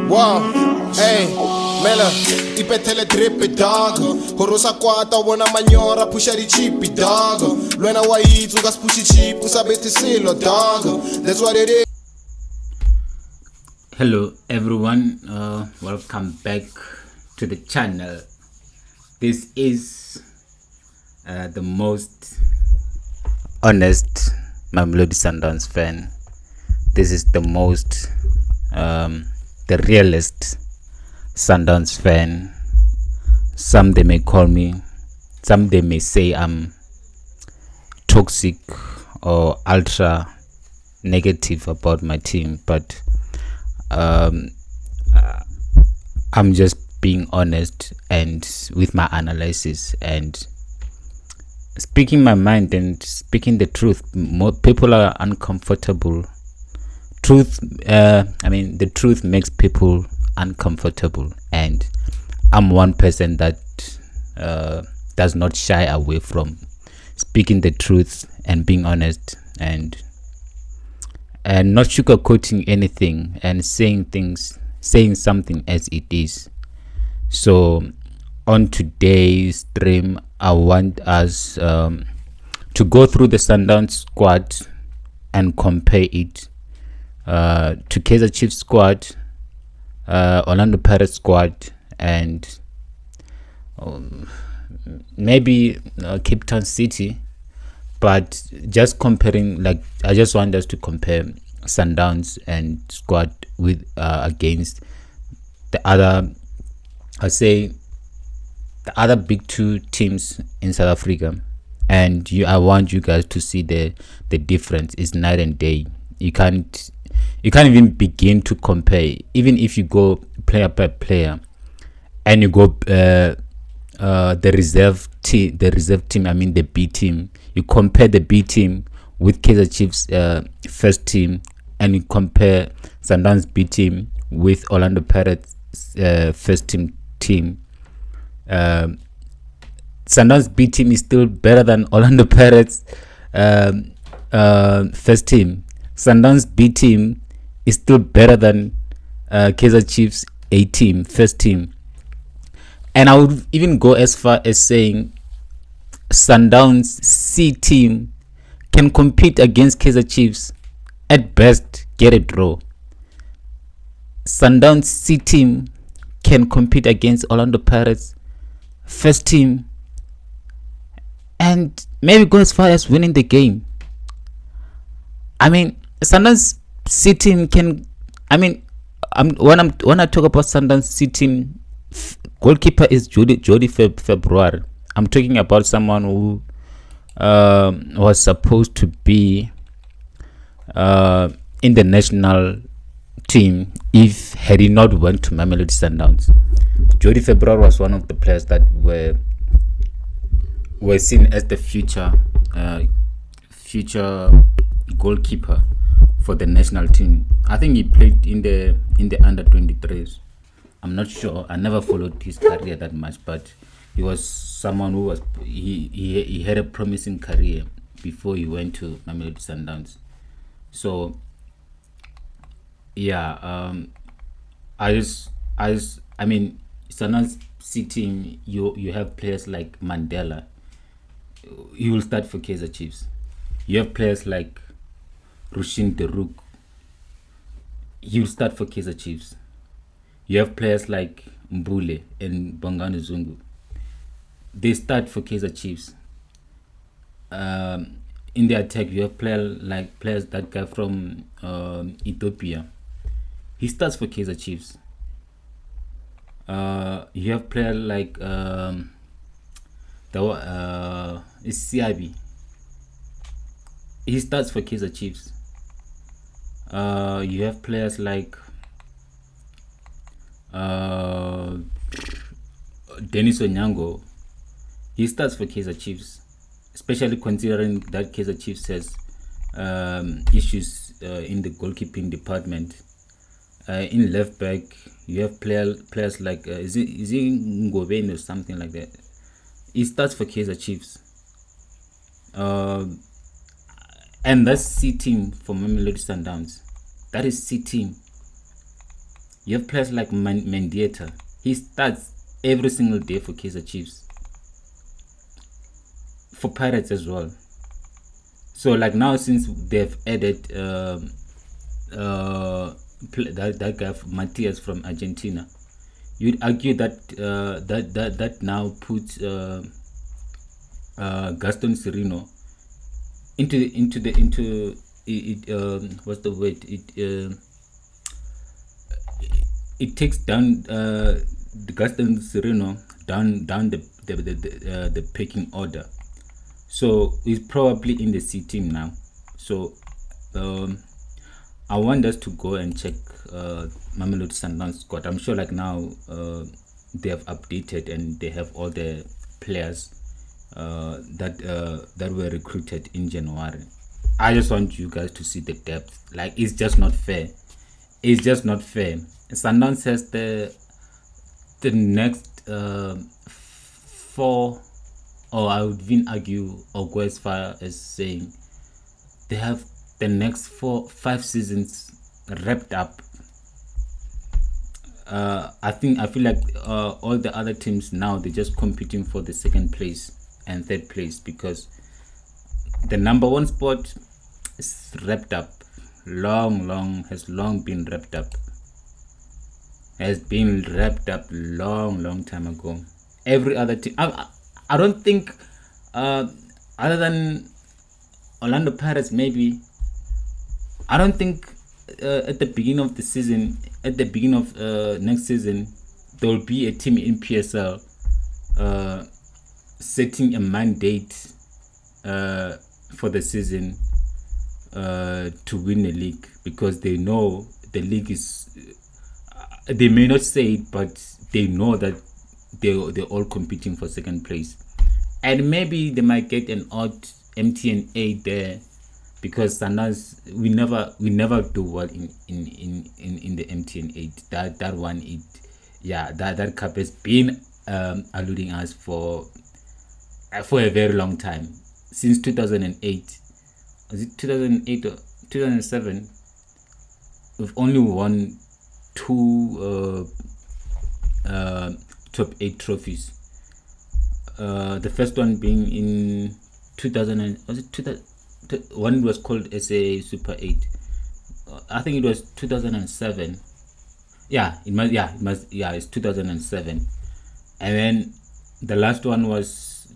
Wow, hey, mela, ipetele drippy dog. Horosa kwata wana manyora pusha di cheapy dog. Lwena wa eat ugas pushi cheap usabeti silo dog. That's what it is. Hello everyone, welcome back to the channel. This is the most honest MAMELODI Sundowns fan. This is the most the realist Sundowns fan. Some they may call me, some they may say I'm toxic or ultra negative about my team, but I'm just being honest and with my analysis and speaking my mind and speaking the truth. More people are uncomfortable. The truth makes people uncomfortable, and I'm one person that does not shy away from speaking the truth and being honest and not sugarcoating anything and saying something as it is. So on today's stream, I want us to go through the Sundowns squad and compare it to Kaizer Chiefs squad, Orlando Pirates squad, and maybe Cape Town City. But just comparing, like, I just want us to compare Sundowns and squad with against the other, the other big two teams in South Africa, and I want you guys to see the difference. Is night and day. You can't even begin to compare. Even if you go player by player and you go the reserve team, the B team, you compare the B team with Kaizer Chiefs first team, and you compare Sundowns B team with Orlando Pirates first team. Sundowns B team is still better than Orlando Pirates first team. Sundowns B team is still better than Kaizer Chiefs A team first team. And I would even go as far as saying Sundowns C team can compete against Kaizer Chiefs, at best get a draw. Sundowns C team can compete against Orlando Pirates first team and maybe go as far as winning the game. I mean, Sundowns C team can, when I talk about Sundowns C team, goalkeeper is Jody February. I'm talking about someone who was supposed to be in the national team had he not went to MAMELODI Sundowns. Jody February was one of the players that were seen as the future goalkeeper for the national team. I think he played in the under 23s. I'm not sure. I never followed his career that much, but he was someone who was he had a promising career before he went to MAMELODI Sundowns. So yeah, Sundowns C team, you have players like Mandela. He will start for Kaizer Chiefs. You have players like Rushin Deruk. He will start for Kaizer Chiefs. You have players like Mbule and Bongani Zungu. They start for Kaizer Chiefs. In the attack, you have players that guy from Ethiopia. He starts for Kaizer Chiefs. You have players like CIB. He starts for Kaizer Chiefs. You have players like Dennis Onyango. He starts for Kaizer Chiefs, especially considering that Kaizer Chiefs has issues in the goalkeeping department. In left back, you have players like is it Ngobeni or something like that. He starts for Kaizer Chiefs. And that's C team for MAMELODI Sundowns. That is C team. You have players like Mendieta. He starts every single day for Kaizer Chiefs, for Pirates as well. So like now, since they've added that guy Matthias from Argentina, you'd argue that that now puts Gaston Serino into it. What's the word? It takes down the Gaston Serino down the pecking order. So he's probably in the C team now. So I want us to go and check Mamelodi Sundowns squad. I'm sure like now they have updated and they have all the players that were recruited in January. I just want you guys to see the depth. Like, it's just not fair. It's just not fair. Sundowns has the next 4, or I would even argue or go as far as saying they have the next 5 seasons wrapped up. I feel like all the other teams now, they're just competing for the 2nd place and 3rd place, because the number 1 spot is wrapped up. Has long been wrapped up. Has been wrapped up long time ago. Every other team, I don't think other than Orlando Pirates maybe, I don't think at the beginning of the season, at the beginning of next season, there will be a team in PSL setting a mandate for the season to win the league, because they know the league is, they may not say it, but they know that they're all competing for 2nd place, and maybe they might get an odd MTN 8 there, because Sundowns, we never do well in the MTN 8. That one, that cup has been eluding us for a very long time, since 2008. Was it 2008 or 2007? We've only won 2 top 8 trophies. The first one being in 2000, was it 2000? One was called SA Super 8. I think it was 2007. It's 2007. And then the last one was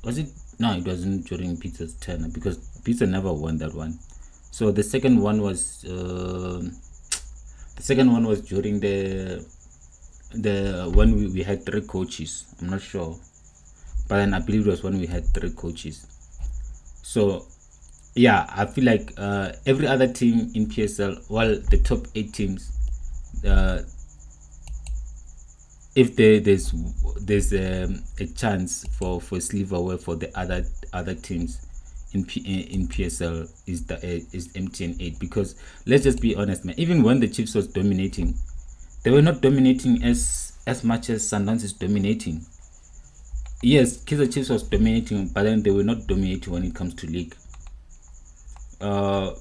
it? No, it wasn't during Peter's turn, because Peter never won that one. So the second one was during the when we had 3 coaches. I'm not sure, but then I believe it was when we had 3 coaches. So I feel like every other team in PSL, well, the top 8 teams, if there's a chance for silverware for the other teams in PSL is MTN 8, because let's just be honest, man. Even when the Chiefs was dominating, they were not dominating as much as Sundowns is dominating. Yes, Kaizer Chiefs was dominating, but then they were not dominating when it comes to league. I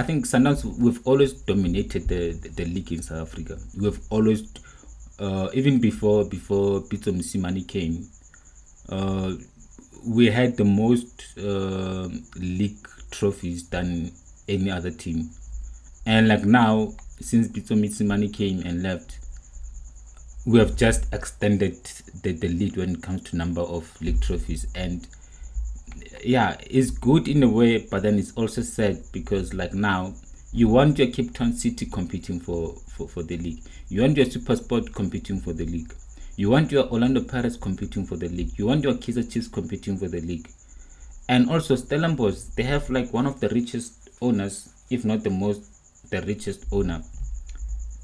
think Sundowns, we've always dominated the league in South Africa. We've always, even before Pitso Mosimane came, we had the most league trophies than any other team. And like now, since Pitso Mosimane came and left, we have just extended the lead when it comes to number of league trophies. And it's good in a way, but then it's also sad, because like now you want your Cape Town City competing for the league, you want your SuperSport competing for the league, you want your Orlando Pirates competing for the league, you want your Kaizer Chiefs competing for the league. And also Stellenbosch, they have like one of the richest owners, if not the richest owner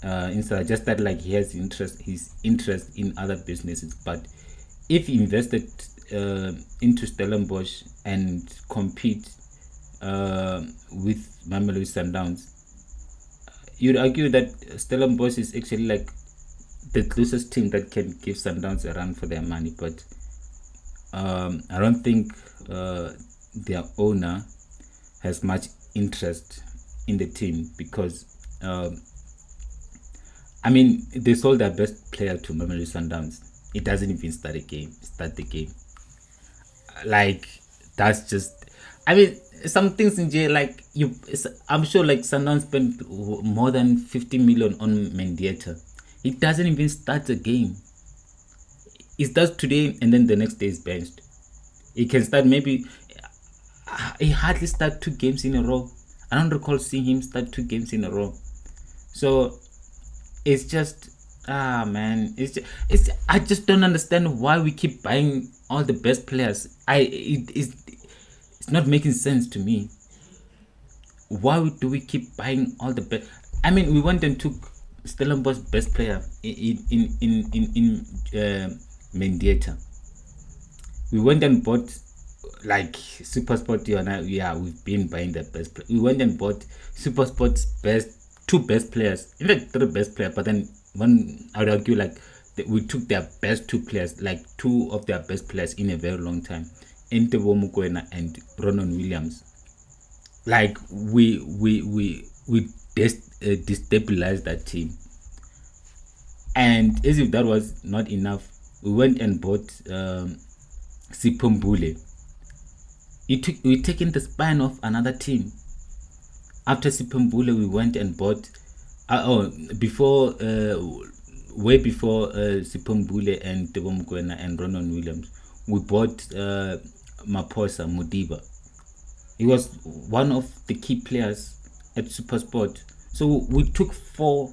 inside. Just that like he has his interest in other businesses, but if he invested into Stellenbosch and compete with Mamelodi Sundowns, you'd argue that Stellenbosch is actually like the closest team that can give Sundowns a run for their money. But I don't think their owner has much interest in the team, because I mean, they sold their best player to MAMELODI Sundowns. It doesn't even start the game. Like, that's just, I mean, some things in jail, like, I'm sure, like, Sundowns spent more than 50 million on Mendieta. It doesn't even start the game. It starts today and then the next day is benched. It can start maybe, he hardly start 2 games in a row. I don't recall seeing him start 2 games in a row. So it's just, man, I just don't understand why we keep buying all the best players. It's not making sense to me. Why do we keep buying all the best? I mean, we went and took Stellenbosch's best player in Mendieta. We went and bought, like, SuperSport. Yeah, we've been buying the best player. We went and bought SuperSport's two best players, in fact 3 best players, but then one, I would argue, like, we took their best 2 players, like 2 of their best players in a very long time, Ntebo Mokoena and Ronan Williams. Like, we destabilized that team. And as if that was not enough, we went and bought Sipombule. We taken the spine of another team. After Sipombule, we went and bought way before Sipombule and Ntebo Mokoena and Ronan Williams, we bought Maposa Modiba. He was one of the key players at SuperSport. So we took 4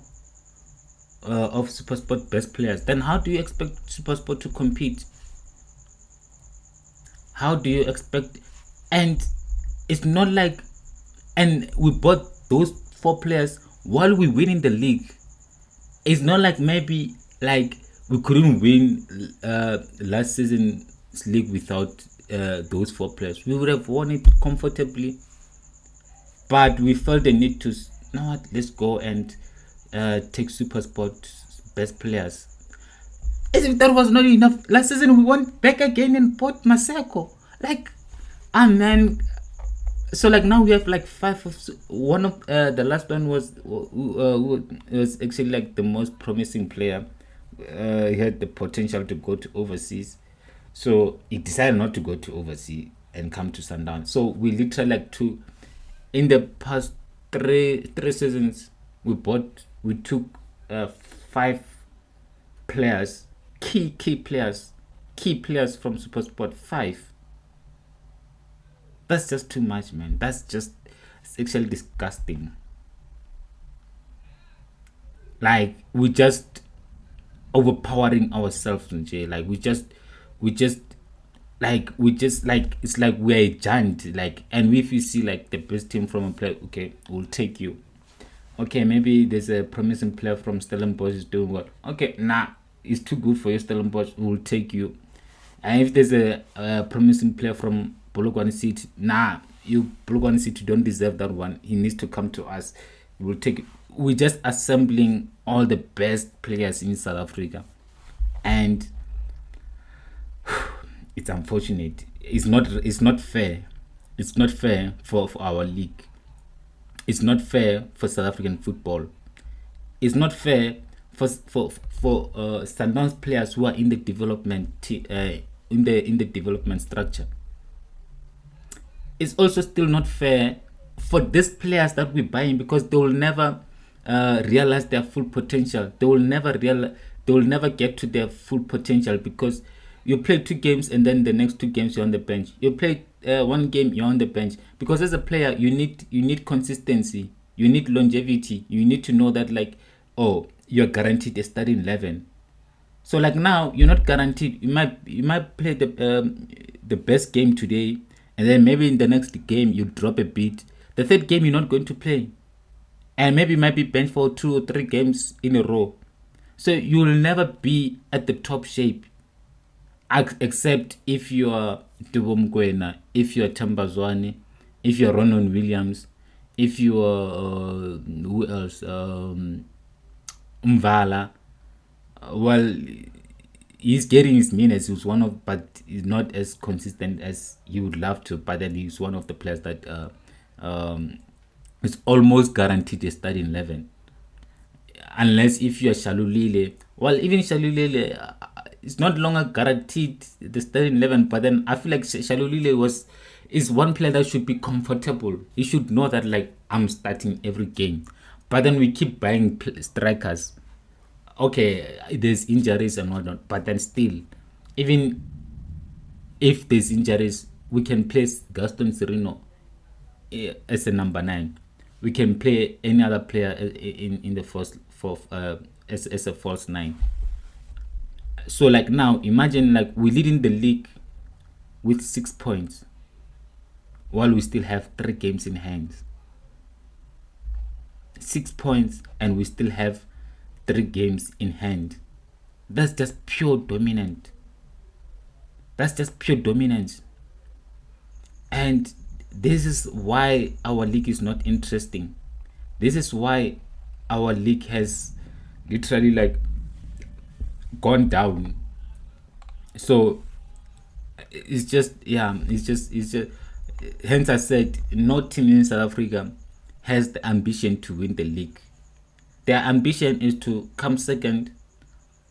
of SuperSport best players. Then how do you expect SuperSport to compete? How do you expect? And it's not like, and we bought those 4 players while we winning the league. It's not like maybe like we couldn't win last season's league without those 4 players. We would have won it comfortably, but we felt the need to, let's go and take SuperSport's best players. As if that was not enough, last season we went back again and bought Maseko. Like, man. So, like, now we have like 5 of one of the last one was actually like the most promising player. He had the potential to go to overseas, so he decided not to go to overseas and come to Sundowns. So we literally, like, in the past 3 seasons, we took 5 players, key players from SuperSport. 5. That's just too much, man. That's just, it's actually disgusting. Like, we just overpowering ourselves in jail. Like, we just like, it's like we're a giant. Like, and if you see like the best team from a player, okay, we'll take you. Okay, maybe there's a promising player from Stellenbosch is doing well. Okay, it's too good for you, Stellenbosch. We'll take you. And if there's a promising player from Polokwane City, you Polokwane City don't deserve that one. He needs to come to us. We'll take it. We're just assembling all the best players in South Africa, and it's unfortunate. It's not fair. It's not fair for our league. It's not fair for South African football. It's not fair for Sundowns players who are in the development in the development structure. It's also still not fair for these players that we're buying, because they will never realize their full potential. They will never get to their full potential, because you play 2 games and then the next 2 games you're on the bench. You play 1 game, you're on the bench, because as a player you need consistency, you need longevity. You need to know that, like, you're guaranteed a starting 11. So, like, now you're not guaranteed. You might play the best game today, and then maybe in the next game you drop a bit. The 3rd game you're not going to play, and maybe you might be benched for 2 or 3 games in a row. So you will never be at the top shape, except if you are Ntebo Mokoena, if you are Tambazwane, if you are Ronan Williams, if you are who else, Mvala. Well, he's getting his minutes. He was one of, but he's not as consistent as you would love to. But then he's one of the players that is almost guaranteed a starting 11. unless if you are Shalulile. Well, even Shalulile, it's not longer guaranteed the starting 11. But then I feel like Shalulile is one player that should be comfortable. He should know that like I'm starting every game. But then we keep buying strikers. Okay, there's injuries and whatnot, but then still, even if there's injuries, we can place Gaston Serino as a number 9. We can play any other player in the as a false 9. So like now, imagine like we're leading the league with 6 points, while we still have 3 games in hand. 6 points, and we still have 3 games in hand. That's just pure dominant. That's just pure dominance. And this is why our league is not interesting. This is why our league has literally like gone down. So it's just hence I said no team in South Africa has the ambition to win the league. Their ambition is to come second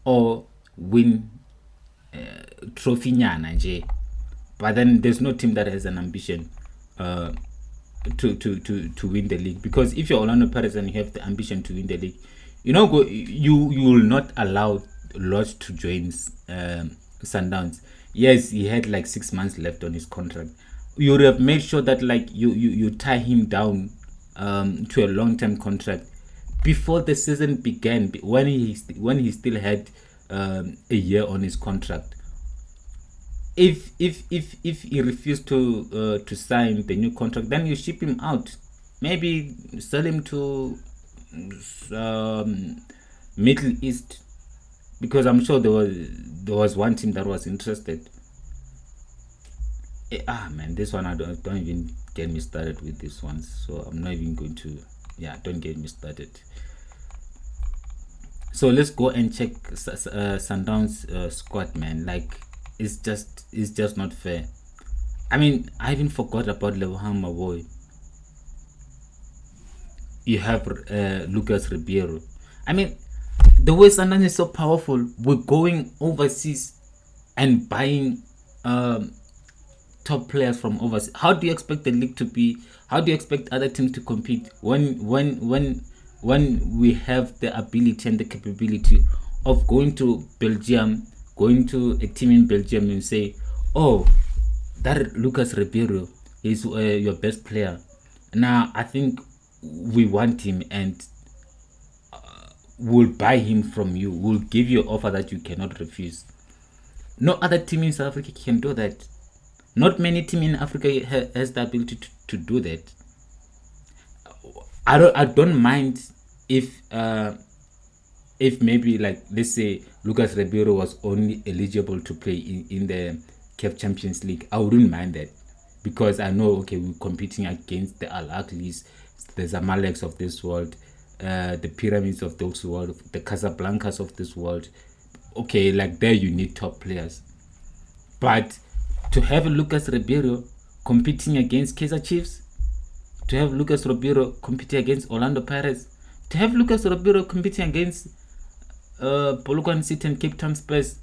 or win trophy nyana nje. But then there's no team that has an ambition to win the league. Because if you're Orlando Pirates and you have the ambition to win the league, you will not allow LORCH to join Sundowns. Yes, he had like 6 months left on his contract. You would have made sure that like you tie him down to a long-term contract before the season began, when he still had a year on his contract. If he refused to sign the new contract, then you ship him out. Maybe sell him to Middle East, because I'm sure there was one team that was interested. Man, this one don't even get me started with this one. So I'm not even going to. Don't get me started. So let's go and check Sundowns squad, man. Like it's just not fair. I mean, I even forgot about Lebohang Maboy. You have Lucas Ribeiro. I mean, the way Sundowns is so powerful, we're going overseas and buying top players from overseas. How do you expect the league to be? How do you expect other teams to compete when we have the ability and the capability of going to Belgium, going to a team in Belgium and say, oh, that Lucas Ribeiro is your best player. Now, I think we want him and we'll buy him from you. We'll give you an offer that you cannot refuse. No other team in South Africa can do that. Not many team in Africa has the ability to do that. I don't mind if maybe like let's say Lucas Ribeiro was only eligible to play in the CAF Champions League. I wouldn't mind that, because I know we're competing against the Al Ahlis, the Zamaleks of this world, the Pyramids of this world, the Casablancas of this world. Okay, like there you need top players, but to have Lucas Ribeiro competing against Kaizer Chiefs, to have Lucas Ribeiro competing against Orlando Pirates, to have Lucas Ribeiro competing against Polokwane City and Cape Town Spurs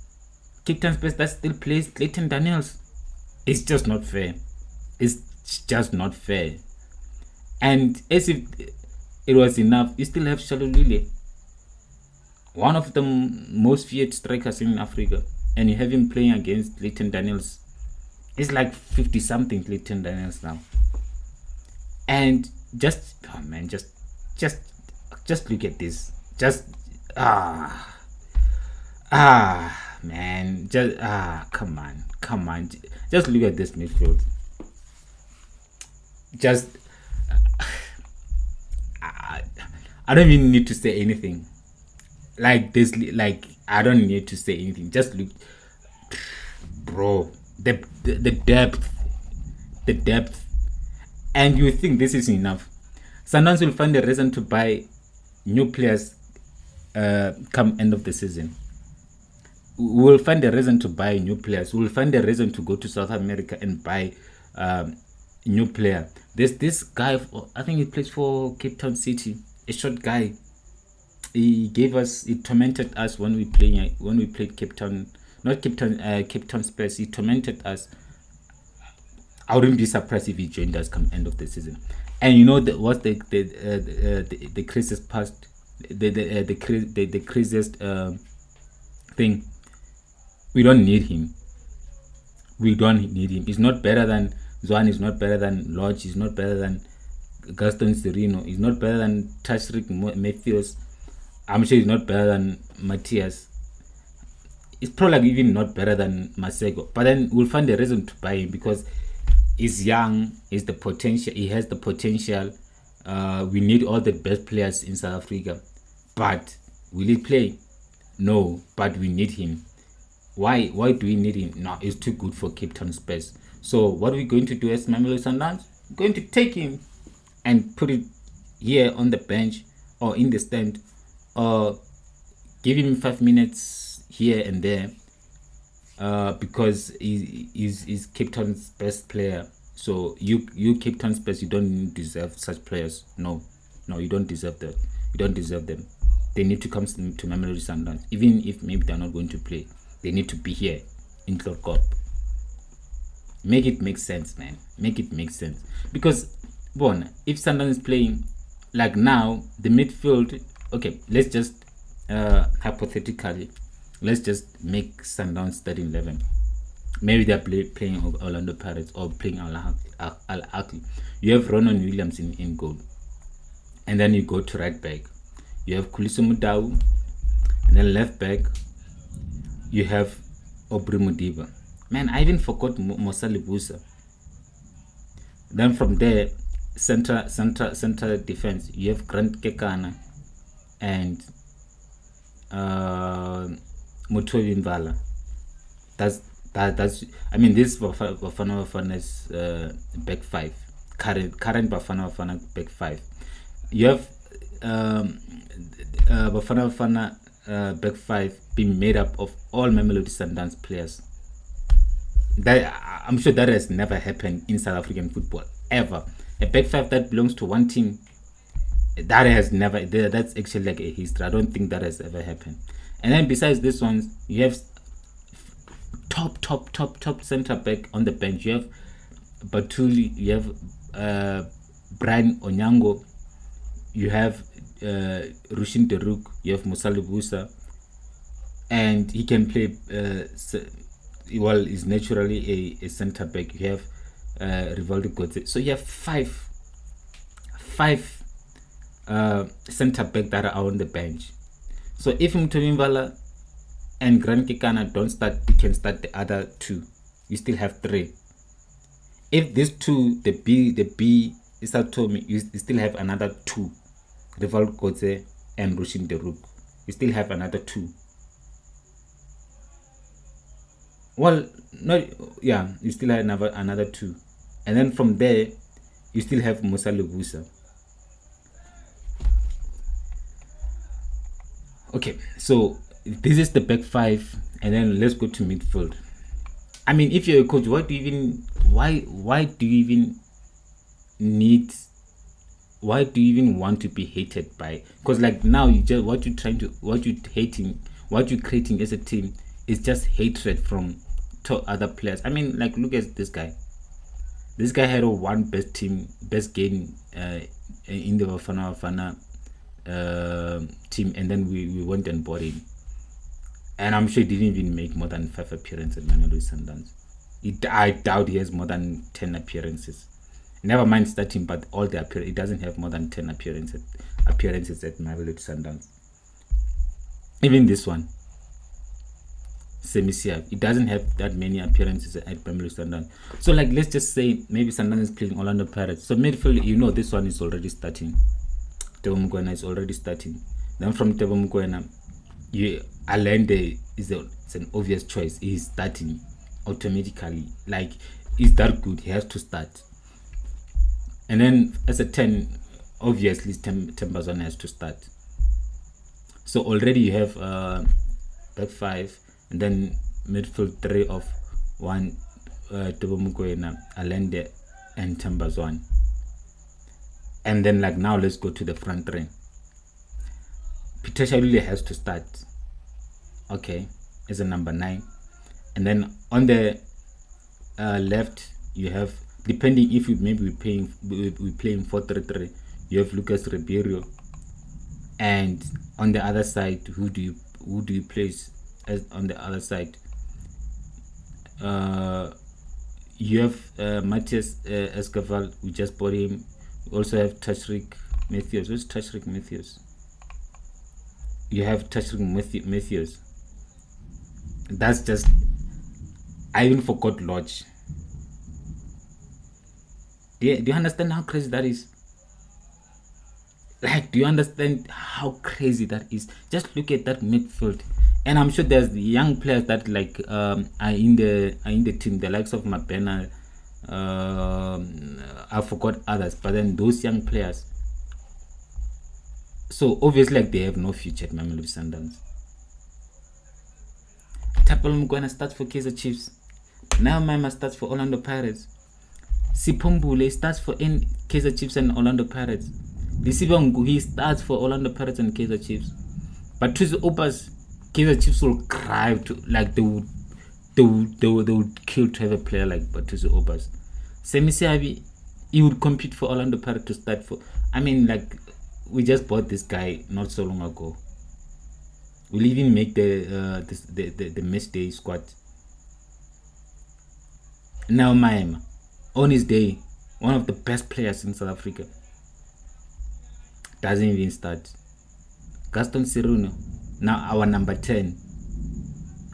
that still plays Clayton Daniels, it's just not fair. It's just not fair. And as if it was enough, you still have Shalulile, one of the most feared strikers in Africa, and you have him playing against Clayton Daniels. It's like 50 something Clayton Daniels now. And just look at this. Man, come on. Just look at this midfield. I don't even need to say anything. Like this, like I don't need to say anything. Just look, bro. The depth, and you think this is enough. Sundowns will find a reason to buy new players come end of the season. We will find a reason to buy new players. We will find a reason to go to South America and buy new player. There's this guy, I think he plays for Cape Town City, a short guy. he gave us, he tormented us when we played Cape Town, not Cape Town, Cape Town Spurs. He tormented us. I wouldn't be surprised if he joined us come end of the season. And you know what's the craziest past, the craziest thing? We don't need him. We don't need him. He's not better than Zwan. He's not better than LORCH. He's not better than Gaston Serino. He's not better than Tashrik MATHEWS. I'm sure he's not better than MATHEWS. It's probably even not better than Masego. But then we'll find a reason to buy him because he's young. He's the potential. He has the potential. We need all the best players in South Africa. But will he play? No. But we need him. Why do we need him? No, it's too good for Cape Town Spurs. So what are we going to do as Mamelodi Sundowns? We're going to take him and put it here on the bench or in the stand, or give him 5 minutes here and there, because he's Cape Town's best player. So you Cape Town Spurs, you don't deserve such players. No, you don't deserve that. You don't deserve them. They need to come to Mamelodi Sundowns, even if maybe they're not going to play. They need to be here in LORCH. Make it make sense, man. Make it make sense. Because, if Sundowns is playing, like now, the midfield, okay, let's just, hypothetically, let's just make Sundowns starting 11. Maybe they're playing Orlando Pirates or playing Al Ahly. You have Ronan Williams in goal. And then you go to right back. You have Kuliso Mudau. And then left back, you have Aubrey Mudiba. Man, I even forgot Mosali Busa. Then from there, center defense, you have Grant Kekana and Muthobi Mvala. That's I mean, this Bafana Bafana's back five. Current Bafana Bafana back five. You have Bafana Bafana back five being made up of all Mamelodi Sundowns players. That I'm sure that has never happened in South African football ever. A back five that belongs to one team, that has never. That's actually like a history. I don't think that has ever happened. And then besides this ones, you have top center back on the bench. You have Batuli. You have Brian Onyango. You have Rushin Deruk. You have Mosali Busa, and he can play. Well, is naturally a center back. You have Rivaldo Godze. So you have five center back that are on the bench. So if Muthobi Mvala and Grant Kekana don't start, you can start the other two. You still have three. If these two, the B is that told me, you still have another two. Rivaldo Godze and Rushin Deruk. You still have another two. Well, no, yeah, you still have another two. And then from there, you still have Mosali Busa. Okay, so this is the back five, and then let's go to midfield. I mean, if you're a coach, why do you even want to be hated by? Because like now, what you're creating as a team is just hatred from other players. I mean, like, look at this guy. This guy had a best game in the Bafana team, and then we went and bought him. And I'm sure he didn't even make more than 5 appearances at Mamelodi Sundowns. I doubt he has more than 10 appearances. Never mind starting, but all the appearances, he doesn't have more than 10 appearances at Mamelodi Sundowns. Even this one, Semisiak, it doesn't have that many appearances at Mamelodi Sundowns. So like, let's just say maybe Sundowns is playing Orlando Pirates. So midfield, this one is already starting. Tebo Mokoena is already starting. Then from Tebo Mokoena, Allende it's an obvious choice. He's starting automatically. Like, he's that good, he has to start. And then as a 10, obviously Tembazwana has to start. So already you have back five, and then midfield three of one, Tebo Mokoena, Allende, and Tembazwana. And then like now let's go to the front three. Peter Shalule has to start, okay, as a number 9, and then on the left you have, depending if you maybe we playing 4-3-3, you have Lucas Ribeiro, and on the other side, who do you place as on the other side? You have Matthias Escaval. We just bought him. We also have Tashrik Matthews. Where's Tashrik Matthews? You have Tashrik Matthews. That's just, I even forgot LORCH. Do you understand how crazy that is? Like, do you understand how crazy that is? Just look at that midfield, and I'm sure there's the young players that like are in the team, the likes of Mabena. I forgot others, but then those young players. So obviously, like, they have no future at Mamelodi Sundowns. Tapel Mgwana starts for Kaizer Chiefs. Now Mama starts for Orlando Pirates. Sipombule starts for Kaizer Chiefs and Orlando Pirates. Lisibongu, he starts for Orlando Pirates and Kaizer Chiefs. But Tuzi Opas, Kaizer Chiefs will cry to, like, they would kill to have a player like Tuzi Opas. Semisiabi, he would compete for Orlando Pirates to start for. I mean, like, we just bought this guy not so long ago. We'll even make the match day squad. Now Maema, on his day, one of the best players in South Africa, doesn't even start. Gaston Siruno, now our number 10,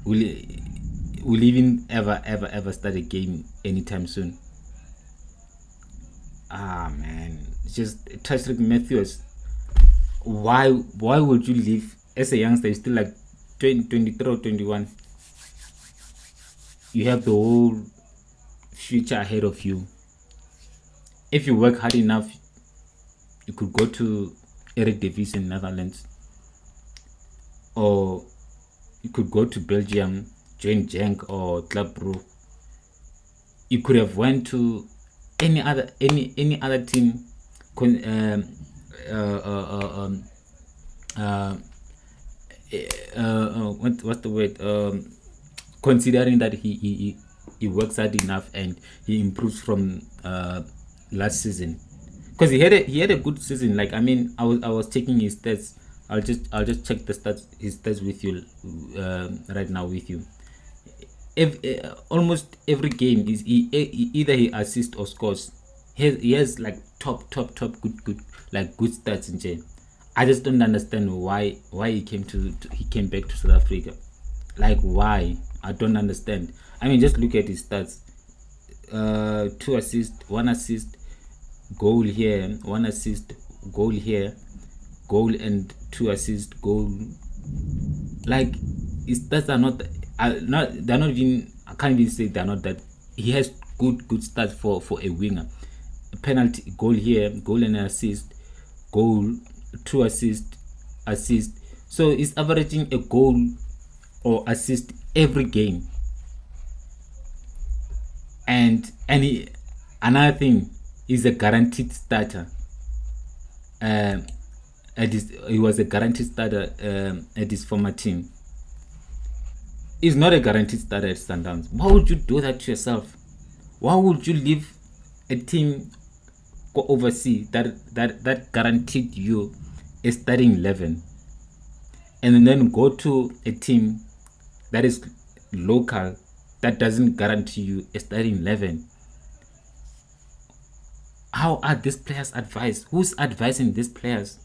will even ever start a game anytime soon. Ah man, just Tashrik Matthews. Why would you leave as a youngster? You're still like 23 or 21. You have the whole future ahead of you. If you work hard enough, you could go to Eric Davies in Netherlands, or you could go to Belgium, join Genk or Club Brugge. You could have went to any other team. What's the word? Considering that he works hard enough and he improves from last season, because he had a good season. Like, I mean, I was checking his stats. I'll just check his stats with you right now with you. Almost every game is either he assists or scores. He has like top good stats in jail. I just don't understand why he came back to South Africa. Like, why? I don't understand. I mean, just look at his stats. 2 assists, 1 assist, goal here, 1 assist, goal here, goal and 2 assists, goal. Like, his stats are not. They're not even. I can't even say they're not that. He has good stats for a winger. Penalty, goal here, goal and assist, goal, 2 assist. So he's averaging a goal or assist every game. And another thing, he's a guaranteed starter. He was a guaranteed starter at his former team. He's not a guaranteed starter at Sundowns. Why would you do that to yourself? Why would you leave a team go overseas that guaranteed you a starting 11, and then go to a team that is local that doesn't guarantee you a starting 11? How are these players advised? Who's advising these players?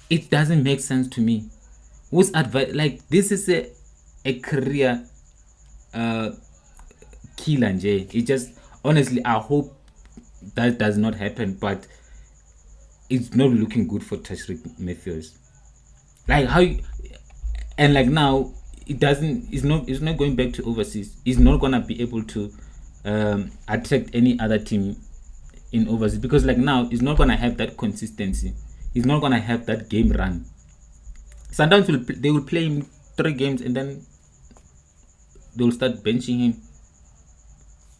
It doesn't make sense to me. Who's advice? Like, this is a career killer, Jay. It just, honestly, I hope that does not happen, but it's not looking good for Tashrik Matthews. Like, how and like now it's not going back to overseas. He's not gonna be able to attract any other team in overseas, because like now he's not gonna have that consistency. He's not gonna have that game run. Sundowns will play him 3 games and then they'll start benching him.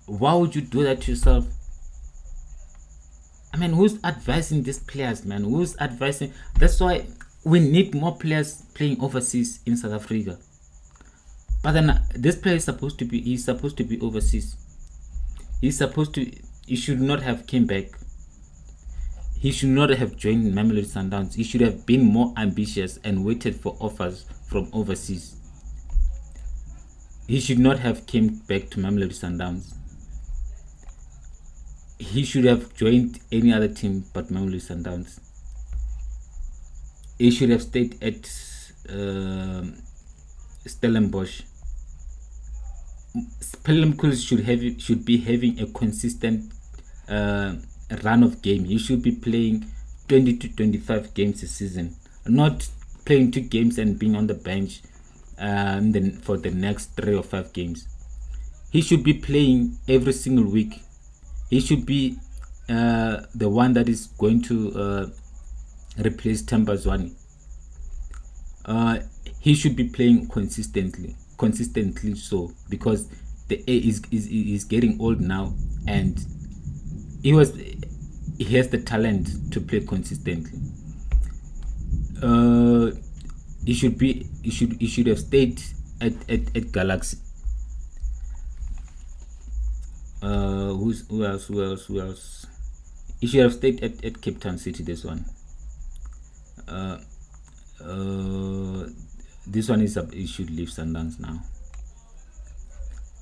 Why would you do that to yourself? I mean, who's advising these players, man? Who's advising? That's why we need more players playing overseas in South Africa. But then this player is supposed to be overseas. He should not have came back. He should not have joined Mamelodi Sundowns. He should have been more ambitious and waited for offers from overseas. He should not have came back to Mamelodi Sundowns. He should have joined any other team but Mamelodi Sundowns. He should have stayed at Stellenbosch. Stellenbosch should be having a consistent run of game. He should be playing 20 to 25 games a season, not playing 2 games and being on the bench for the next 3 or 5 games. He should be playing every single week. He should be the one that is going to replace Tambazwani. He should be playing consistently so, because the A is getting old now, and he has the talent to play consistently. He should have stayed at Galaxy. Who else? He should have stayed at Cape Town City. This one. This one he should leave Sundowns now.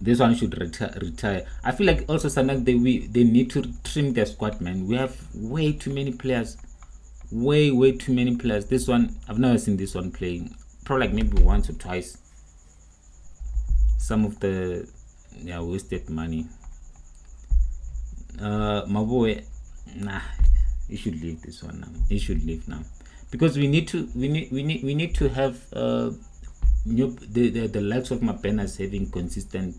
This one should retire. I feel like also Sundowns they need to trim their squad, man. We have way too many players. Way too many players. This one, I've never seen this one playing. Probably like maybe once or twice. Some of the wasted money. My boy, nah, he should leave this one now. He should leave now, because we need to have the likes of Mapenas having consistent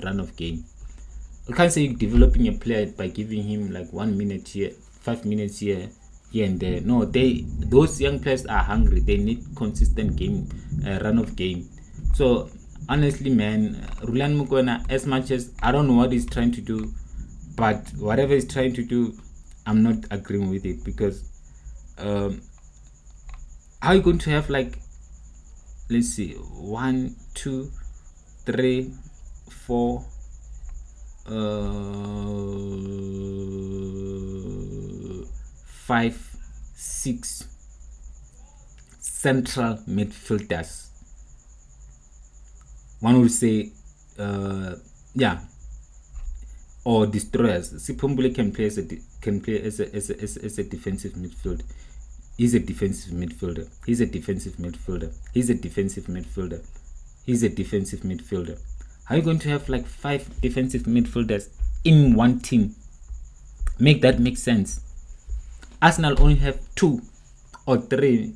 run of game. You can't say developing a player by giving him like 1 minute here, 5 minutes here and there. No, those young players are hungry. They need consistent game, run of game. So honestly, man, Rulan Mukwena, as much as I don't know what he's trying to do, but whatever he's trying to do, I'm not agreeing with it, because how are you going to have, like, let's see, 1 2 3 4 5 6 central midfielders? One would say or destroyers. Sipumbule can play as a defensive midfielder. He's a defensive midfielder. He's a defensive midfielder. He's a defensive midfielder. He's a defensive midfielder. How are you going to have like 5 defensive midfielders in one team? Make that make sense. Arsenal only have 2 or 3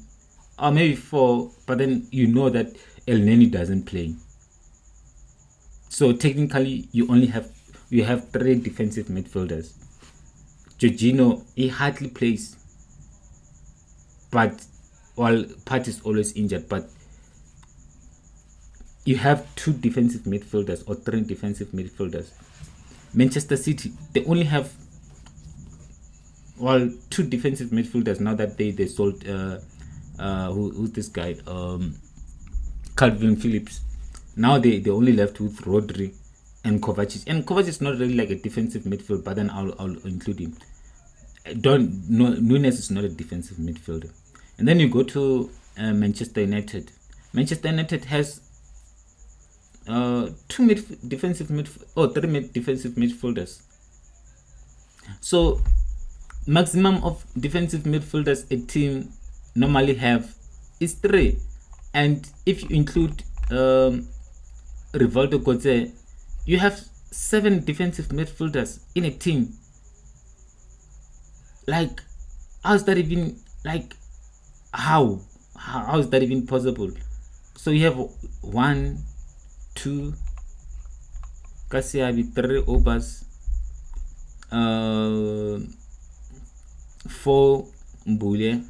or maybe 4, but then you know that El Neni doesn't play. So technically you have 3 defensive midfielders. Jorginho, he hardly plays, but Part is always injured, but you have 2 defensive midfielders or 3 defensive midfielders. Manchester City, they only have 2 defensive midfielders now that they sold who's this guy, Calvin Phillips. Now they only left with Rodri and Kovacic. And Kovacic is not really like a defensive midfielder, but then I'll include him. Nunes is not a defensive midfielder. And then you go to Manchester United. Manchester United has 3 defensive midfielders. So maximum of defensive midfielders a team normally have is 3. And if you include Rivaldo Kotze, you have 7 defensive midfielders in a team. Like, how is that even, like, how is that even possible? So you have 1 2 Kasiabi, 3 Obas, 4 Mbule,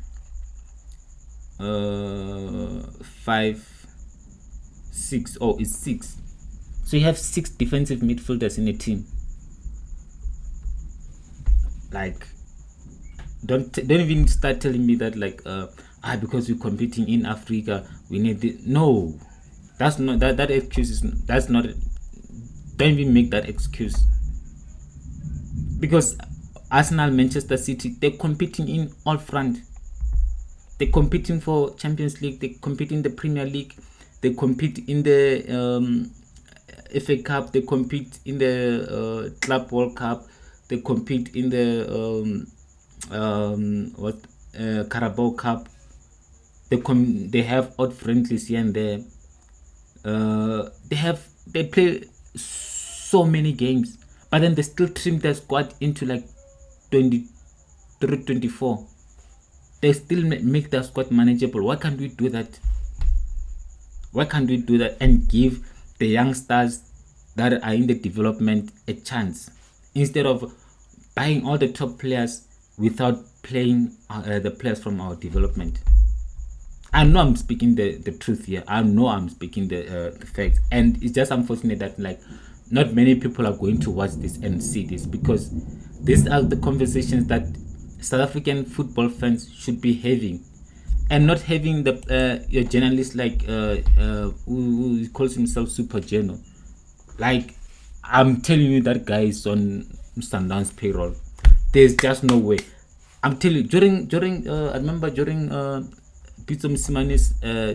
5 6. Oh, it's 6. So you have 6 defensive midfielders in a team. Like, don't even start telling me that, like, because we're competing in Africa, we need it. No, that's not that excuse is that's not. Don't even make that excuse, because Arsenal, Manchester City, they're competing in all front. They're competing for Champions League. They compete in the Premier League. They compete in the FA Cup. They compete in the Club World Cup. They compete in the Carabao Cup. They have odd friendlies here and there. They play so many games, but then they still trim their squad into like 23, 24. They still make their squad manageable. Why can't we do that? Why can't we do that and give the youngsters that are in the development a chance, instead of buying all the top players without playing the players from our development? I know I'm speaking the truth here. I know I'm speaking the facts, and it's just unfortunate that like not many people are going to watch this and see this, because these are the conversations that South African football fans should be having, and not having the your journalist like who calls himself Super Geno. Like, I'm telling you, that guy is on Sundowns payroll. There's just no way. I'm telling you, during I remember during Pitso Msimane's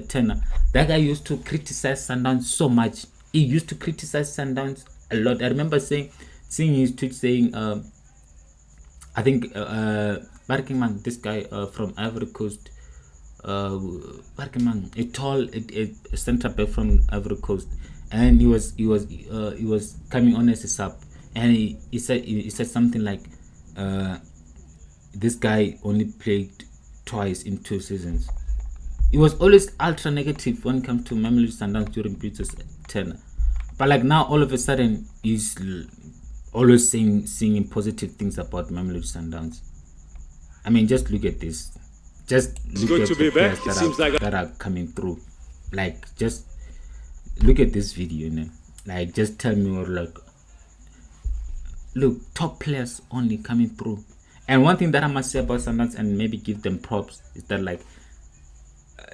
tenure, that guy used to criticize Sundowns so much. He used to criticize Sundowns a lot. I remember seeing his tweet saying, I think Barkingman, this guy from Ivory Coast, Barkingman, a tall a centre back from Ivory Coast, and he was coming on as a sub, and he said something like, this guy only played twice in 2 seasons. He was always ultra negative when it comes to Mamelodi Sundowns during Pitso's tenure, but like now all of a sudden he's always singing positive things about Mamelodi Sundowns. I mean, just look at this. Just look at the players that are coming through. Like, just look at this video, you know? Like, just tell me, or like, look, top players only coming through. And one thing that I must say about Sundowns, and maybe give them props, is that like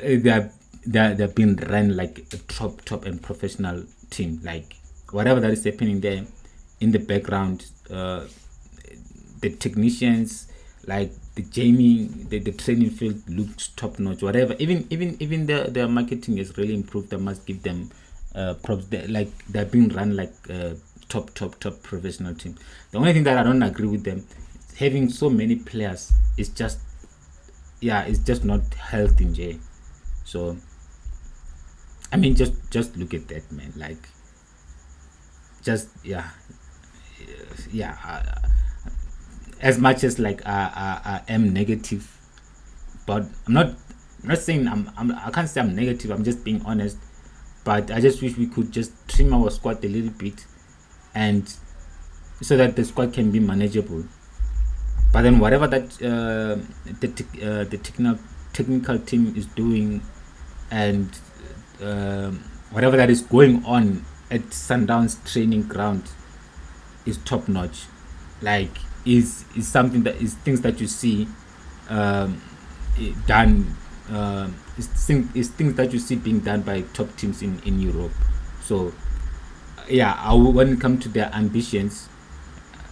they're being run like a top and professional team. Like, whatever that is happening there in the background, the technicians, like the Jamie, the training field looks top notch. Whatever, even their marketing is really improved. I must give them props. They're being run like a top professional team. The only thing that I don't agree with them, having so many players, is just, it's just not healthy in J. So I mean, just look at that, man. Like, just as much as like I am negative, but I'm not saying I can't say I'm negative. I'm just being honest. But I just wish we could just trim our squad a little bit, and so that the squad can be manageable. But then whatever that the technical team is doing, and whatever that is going on at Sundowns training ground is top notch. Like, is something that is things that you see done. Is things that you see being done by top teams in Europe. So when it comes to their ambitions,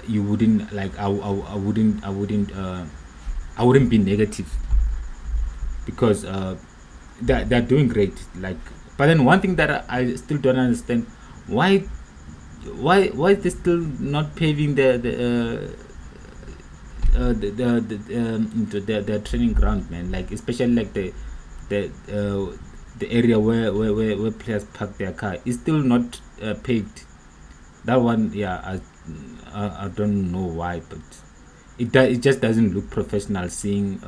you wouldn't like I wouldn't be negative, because they're doing great. Like, but then one thing that I still don't understand, why is they still not paving the training ground, man? Like, especially like the area where players park their car is still not paved. That one, I don't know why, but it just doesn't look professional seeing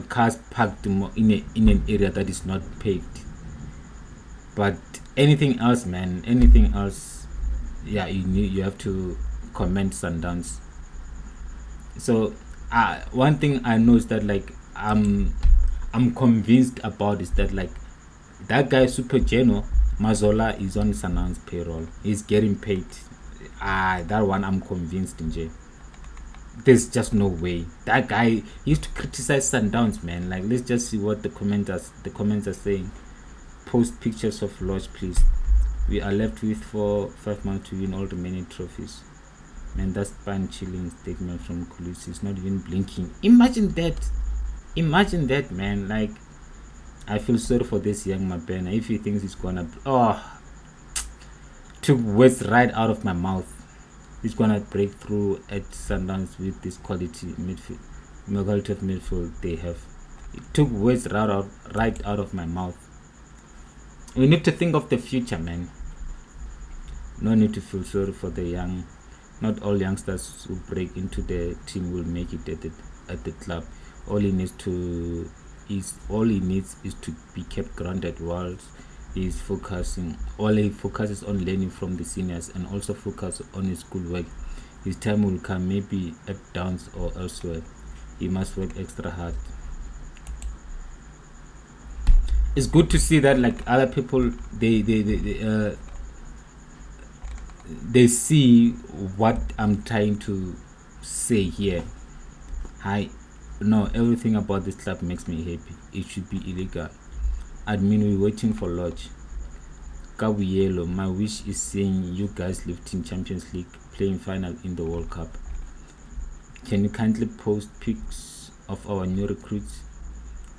cars parked in an area that is not paved. But anything else, man, you have to comment Sundowns. So one thing I know is that like I'm convinced about is that like that guy Super Geno Mazola is on Sundowns payroll. He's getting paid. That one I'm convinced in J. There's just no way. That guy used to criticize Sundowns, man. Like, let's just see what the comments are saying. Post pictures of LORCH, please. We are left with 5 months to win all remaining trophies. Man, that's spine chilling statement from Kulisi. He's not even blinking. Imagine that, man. Like, I feel sorry for this young Mabena. If he thinks he's gonna took words right out of my mouth. He's gonna break through at Sundowns with this quality of midfield they have. It took words right out of my mouth. We need to think of the future, man. No need to feel sorry for the young. Not all youngsters who break into the team will make it at the club. All he needs is to be kept grounded whilst he's focusing. All he focuses on learning from the seniors and also focus on his schoolwork. His time will come, maybe at Downs or elsewhere. He must work extra hard. It's good to see that, like, other people, they see what I'm trying to say here. No, everything about this club makes me happy. It should be illegal. Admin, we're waiting for LORCH. Kabuyelo, my wish is seeing you guys lifting Champions League, playing final in the World Cup. Can you kindly post pics of our new recruits?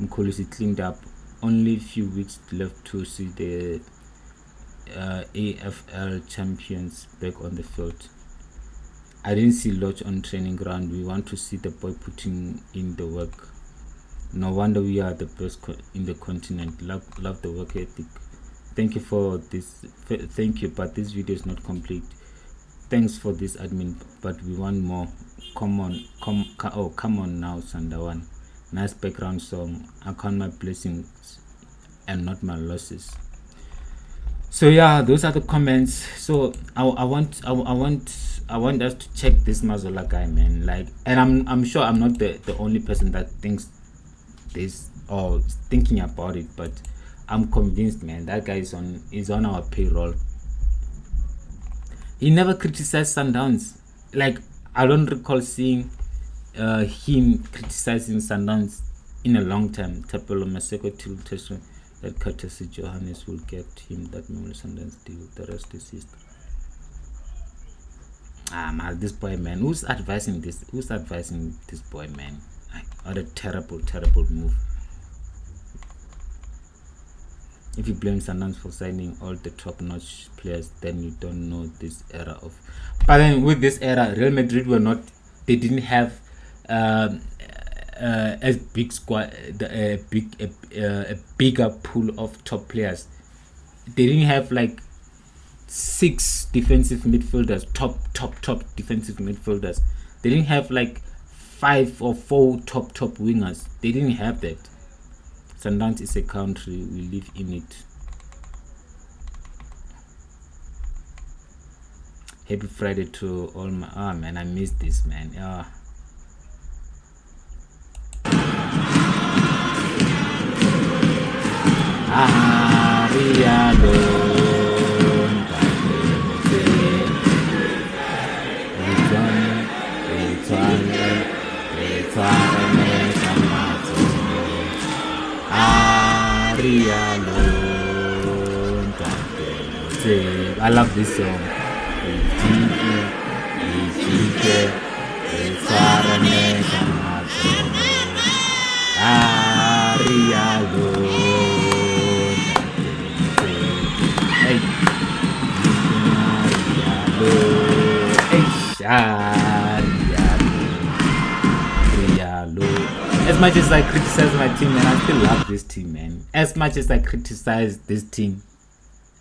Mkhulusi cleaned up. Only a few weeks left to see the AFL champions back on the field. I didn't see LORCH on training ground. We want to see the boy putting in the work. No wonder we are the best in the continent. Love the work ethic. Thank you for this. Thank you, but this video is not complete. Thanks for this, admin, but we want more. Come on now, Sandawan. Nice background song. I count my blessings and not my losses. So yeah, those are the comments. So I want us to check this Mazola guy, man. Like, and I'm sure I'm not the only person that thinks this or thinking about it, but I'm convinced, man, that guy is on our payroll. He never criticized Sundowns. Like, I don't recall seeing him criticizing Sundowns in a long time. Tapelo Maseko tiltation that courtesy Johannes will get him that Mamelodi Sundowns deal. The rest is history. Man, this boy, man, who's advising this boy, man? What a terrible move. If you blame Sundowns for signing all the top-notch players, then you don't know this era of. But then with this era, Real Madrid they didn't have a big squad, a bigger pool of top players. They didn't have like 6 defensive midfielders, top defensive midfielders. They didn't have like 5 or 4 top wingers. They didn't have that. Sundowns is a country, we live in it. Happy Friday to all my man, I missed this, man. I love this song. As much as I criticize my team, man, I still love this team, man. As much as I criticize this team,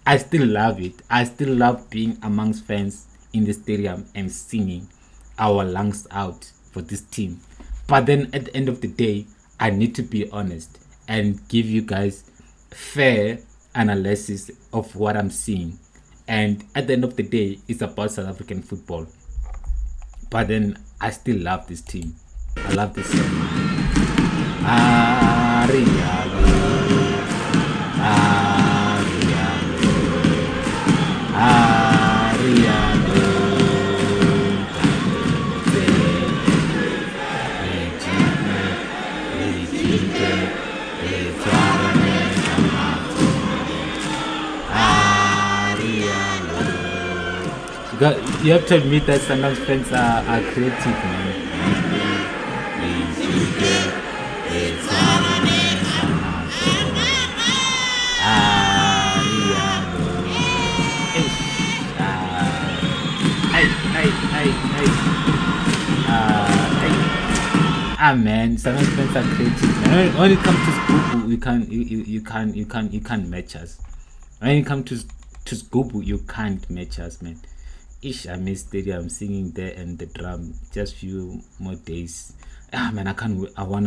I still love it. I still love being amongst fans in the stadium and singing our lungs out for this team. But then at the end of the day, I need to be honest and give you guys fair analysis of what I'm seeing. And at the end of the day, it's about South African football. But then I still love this team. I love this song. You have to admit that Sundowns fans are creative, man. Man, Sundowns fans are creative, man. When it comes to Scubu, you can't match us. When it comes to Scubu, you can't match us, man. I miss stadium, singing there and the drum. Just few more days. Man, I can't wait. I want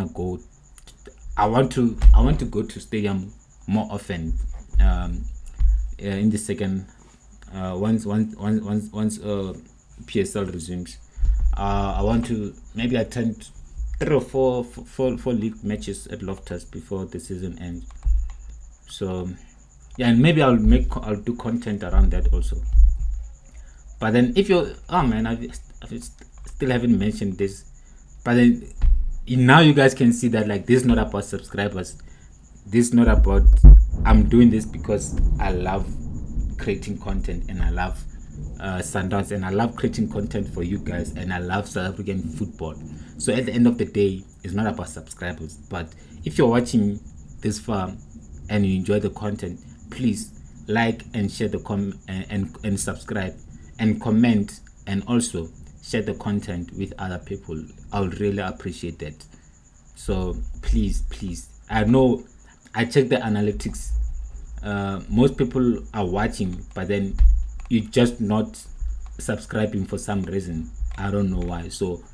to go to stadium more often. In the second, once PSL resumes, I want to maybe attend 3 or 4 league matches at Loftus before the season ends. So yeah, and maybe I'll do content around that also. But then if you I still haven't mentioned this, but then now you guys can see that like this is not about subscribers. This is not about, I'm doing this because I love creating content and I love Sundowns and I love creating content for you guys and I love South African football. So at the end of the day, it's not about subscribers. But if you're watching this far and you enjoy the content, please like and share the and subscribe and comment and also share the content with other people. I would really appreciate that. So please, I know I check the analytics. Most people are watching, but then you're just not subscribing for some reason. I don't know why. So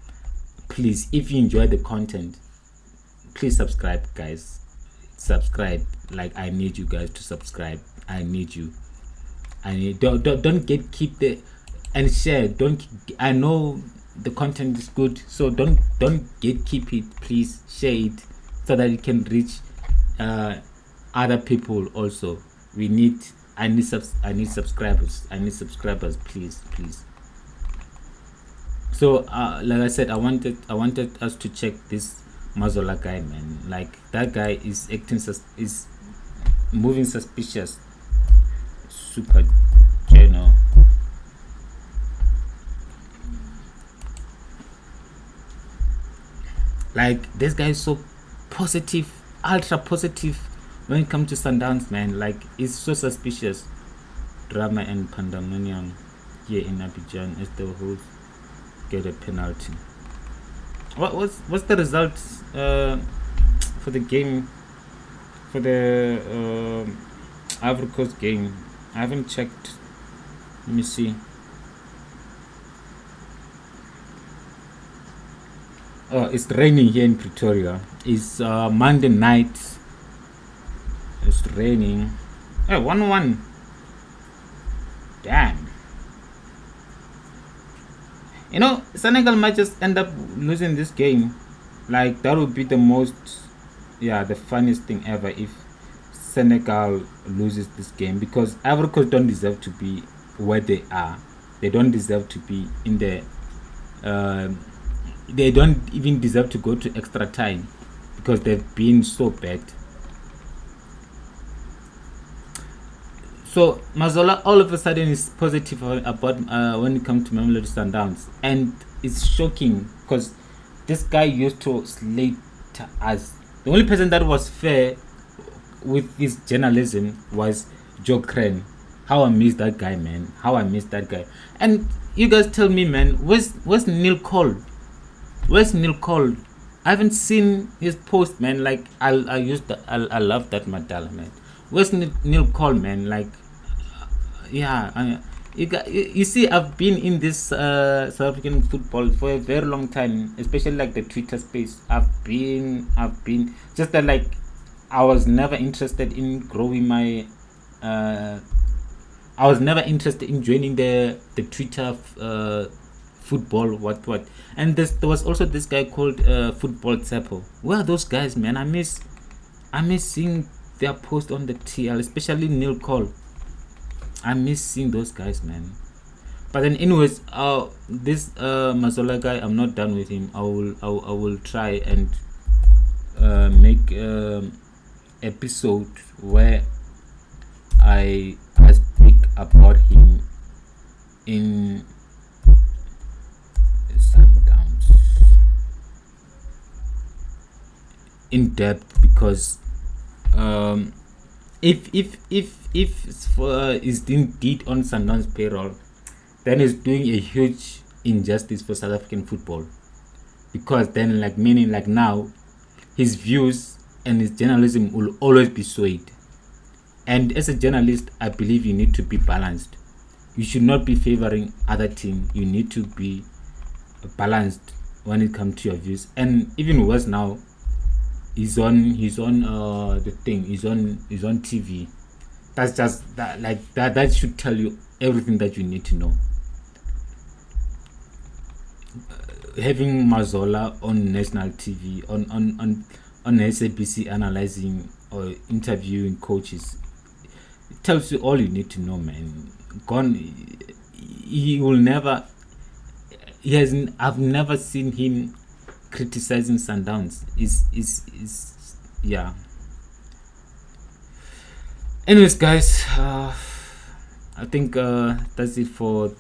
please, if you enjoy the content, please subscribe, guys. Subscribe. Like, I need you guys to subscribe. I need you. Don't keep the and share. I know the content is good, so don't keep it. Please share it so that it can reach other people also. I need subscribers. Please. So like I said, I wanted us to check this Mazola guy, man. Like, that guy is is moving suspicious. Super general. Like, this guy is so positive, ultra positive when it comes to Sundowns, man. Like, it's so suspicious. Drama and pandemonium here in Abidjan as the host get a penalty. What's the result for the game, for the Ivory Coast game? I haven't checked. Let me see. It's raining here in Pretoria. It's Monday night. It's raining. 1-1. Damn. You know, Senegal might just end up losing this game. Like, that would be the funniest thing ever if Senegal loses this game, because Ivory Coast don't deserve to be where they are. They don't deserve to be in the they don't even deserve to go to extra time because they've been so bad. So Mazola all of a sudden is positive about when it comes to Mamelodi Sundowns, and it's shocking because this guy used to slate us. The only person that was fair with his journalism was Joe Crane. How I miss that guy, man. And you guys tell me, man, where's Neil Cole? Where's Neil Cole? I haven't seen his post, man. Like, I love that Madala, man. Where's Neil Cole, man? Like, you see, I've been in this South African football for a very long time, especially like the Twitter space. I've been just that, like, I was never interested in growing my I was never interested in joining the Twitter football what and there was also this guy called Football Tsepo. Where are those guys, man? I miss seeing their post on the TL, especially Neil Cole. I miss seeing those guys, man. But then anyways, this Mazola guy, I'm not done with him. I will try and make episode where I speak about him in Sundowns in depth, because if is indeed on Sundowns payroll, then he's doing a huge injustice for South African football, because then meaning now his views and his journalism will always be swayed. And as a journalist, I believe you need to be balanced. You should not be favoring other team. You need to be balanced when it comes to your views. And even worse now, he's on the thing. He's on TV. That's just that should tell you everything that you need to know. Having Mazola on national TV, on SABC, analyzing or interviewing coaches, it tells you all you need to know, man. He will never. I've never seen him criticizing Sundowns. Yeah. Anyways, guys, I think that's it for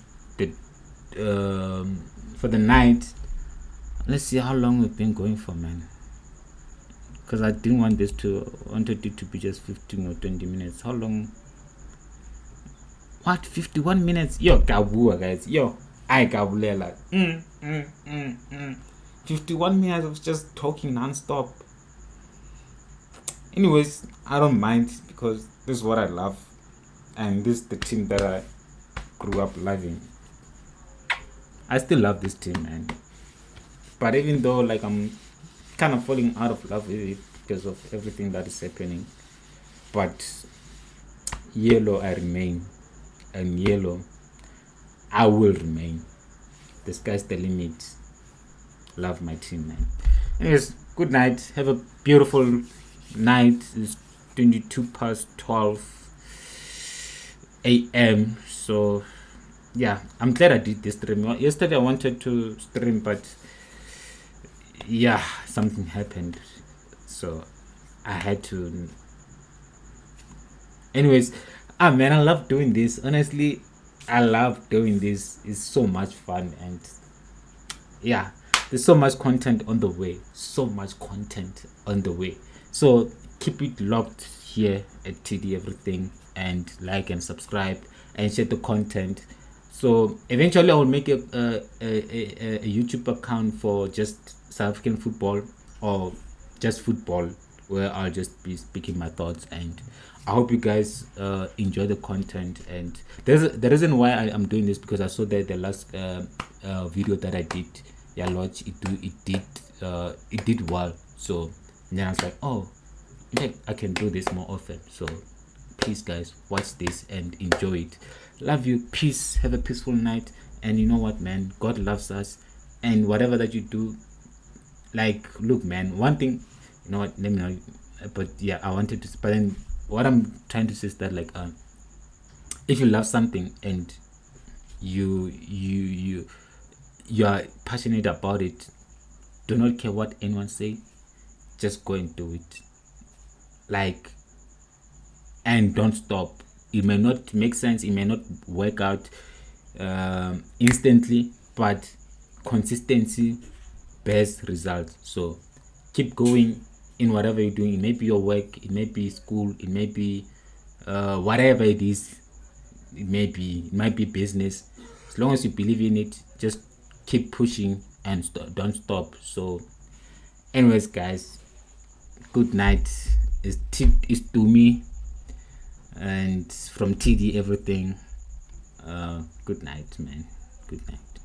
the night. Let's see how long we've been going for, man, because I didn't want wanted it to be just 15 or 20 minutes. How long? What? 51 minutes? Yo, kabua, guys. Yo, I kabulela. 51 minutes of just talking non-stop. Anyways, I don't mind, because this is what I love, and this is the team that I grew up loving. I still love this team, man. But even though I'm kind of falling out of love with it because of everything that is happening, but yellow I remain, and yellow I will remain. The sky's the limit. Love my team, man. Anyways, good night. Have a beautiful night. It's 22:12 a.m. So yeah, I'm glad I did this stream. Yesterday I wanted to stream, but yeah, something happened, so I had to. Anyways, man, I love doing this. Honestly, I love doing this. It's so much fun, and yeah, there's so much content on the way. So keep it locked here at TD Everything, and like and subscribe and share the content. So eventually I will make a YouTube account for just South African football, or just football, where I'll just be speaking my thoughts. And I hope you guys enjoy the content. And the reason why I am doing this, because I saw that the last video that I did, LORCH, it did well. So then I was like, oh, I can do this more often. So please, guys, watch this and enjoy it. Love you. Peace. Have a peaceful night. And you know what, man, God loves us, and whatever that you do, look, man, one thing, you know what, let me know, but yeah, I wanted to, but then what I'm trying to say is that if you love something and you are passionate about it, do not care what anyone say, just go and do it, and don't stop. It may not make sense, it may not work out instantly, but consistency bears results. So keep going in whatever you're doing. It may be your work, it may be school, it may be whatever it is. It might be business. As long as you believe in it, just keep pushing and don't stop. So anyways, guys, good night. It's to me, and from TD Everything. Good night, man. Good night.